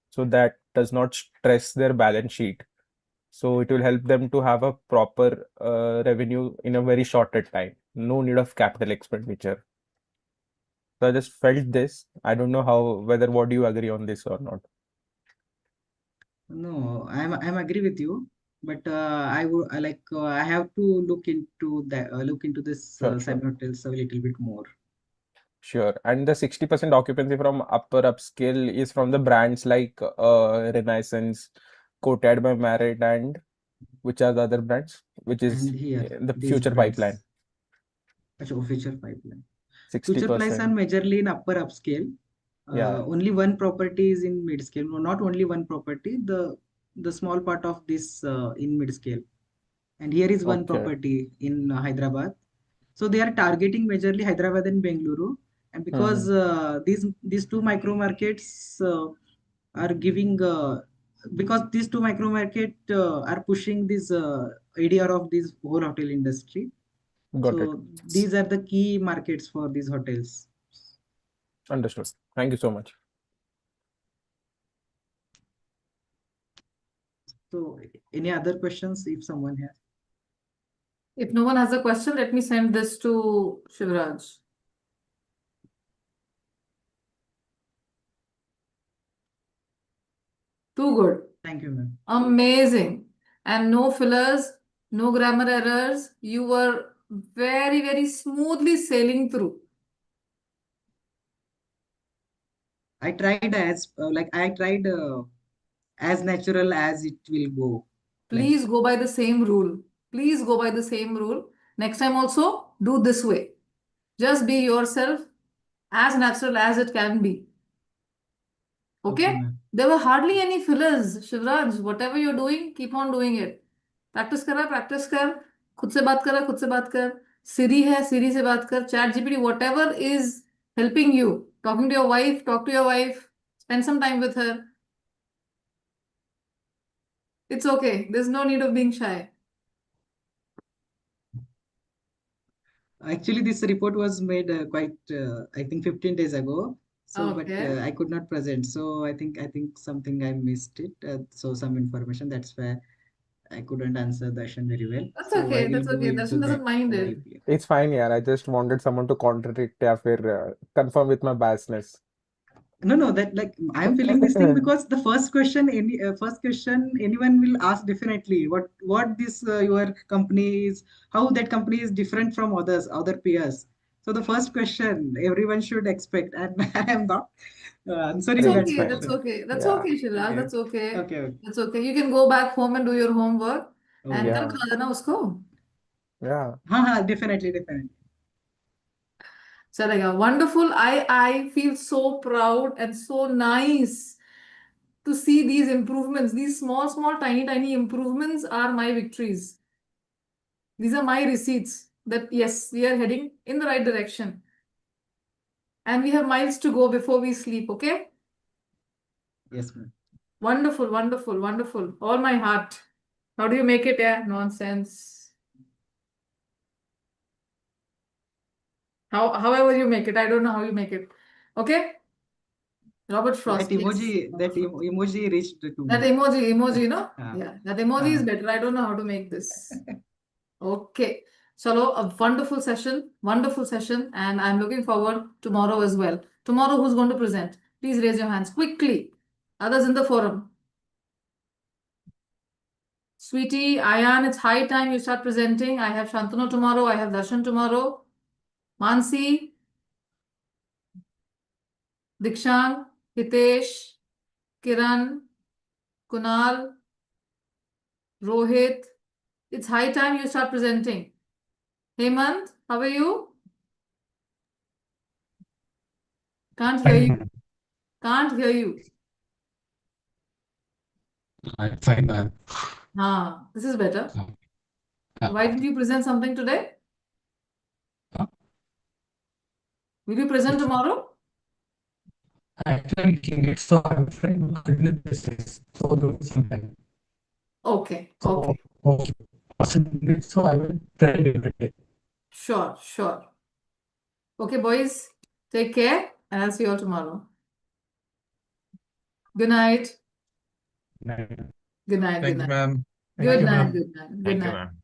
So that does not stress their balance sheet. So it will help them to have a proper revenue in a very shorter time. No need of capital expenditure. So I just felt this. I don't know whether what do you agree on this or not? No, I'm agree with you, but I would I have to look into this Sure, sure. Sammy Hotels a little bit more. Sure. And the 60% occupancy from upper upscale is from the brands like Renaissance, quoted by Marriott, and which are the other brands, which is And here, the these future pipeline. brands, Future Pipeline. Future Pipeline are 60%. majorly in upper upscale. Yeah, Only one property is in mid scale. No, not only one property. The small part of this in mid scale. And here is one okay. property in Hyderabad. So they are targeting majorly Hyderabad and Bengaluru. And because Hmm. these two micro markets are giving because these two micro market are pushing this ADR of this whole hotel industry. Got it. So these are the key markets for these hotels. Understood. Thank you so much. So any other questions if someone has? If no one has a question, let me send this to Shivraj. Too good. Thank you, ma'am. Amazing. And no fillers, no grammar errors. You were very, very smoothly sailing through. I tried as natural as it will go. Please go by the same rule. Please go by the same rule. Next time also, do this way. Just be yourself, as natural as it can be. Okay? ma'am. There were hardly any fillers. Shivraj, whatever you're doing, keep on doing it. Practice कर रहा है practice कर खुद से बात कर रहा है खुद से बात कर सिरी है सिरी से बात कर chat GPT whatever is helping you talking to your wife talk to your wife spend some time with her it's okay there's no need of being shy. Actually, this report was made I think 15 days ago. So, but Okay. I could not present. So I think something I missed it. So some information. That's why I couldn't answer the question very well. That's So I okay. will That's go okay. into Darshan that doesn't mind it. deeply. It's fine, yeah. I just wanted someone to contradict या फिर confirm with my biasness. No, that like I'm feeling this thing because the first question anyone will ask definitely what this your company is, how that company is different from other peers. So the first question everyone should expect, and I am not I answering That's mean, that it's okay. fine. That's question. okay. That's Yeah, okay, Shiraz. Okay, That's okay. okay. That's okay. You can go back home and do your homework and Okay. कल yeah, खा देना उसको. yeah. Definitely. चलेगा. Wonderful. I feel so proud and so nice to see these improvements. These small, tiny improvements are my victories. These are my receipts that yes, we are heading in the right direction. And we have miles to go before we sleep, okay? Yes, ma'am. Wonderful. All my heart. How do you make it? Yeah, nonsense. However you make it, I don't know how you make it. Okay? Robert Frost. That Yes. emoji, emoji reached to That me. emoji, no? Ah. Yeah, that emoji is Ah. better. I don't know how to make this. Okay. Chalo, a wonderful session, and I'm looking forward tomorrow as well. Tomorrow, who's going to present? Please raise your hands quickly. Others in the forum. Sweetie, Ayan, it's high time you start presenting. I have Shantanu tomorrow. I have Darshan tomorrow. Mansi, Dikshang, Hitesh, Kiran, Kunal, Rohit. It's high time you start presenting. Hemant, how are you? Can't hear you. Can't hear you. I'm fine, ma'am. This is better. Uh, Why didn't you present something today? Huh? Will you present tomorrow? Actually, I'm making it so I'm trying to learn this is so doing something. Okay, So, okay. okay. Possibly, so I will try every day. Sure, sure. Okay, boys, take care, and I'll see you all tomorrow. Good night. Nah. Good night. Thank Good you, night. ma'am. Good you, night. ma'am. Good night. Good Thank you, night. ma'am.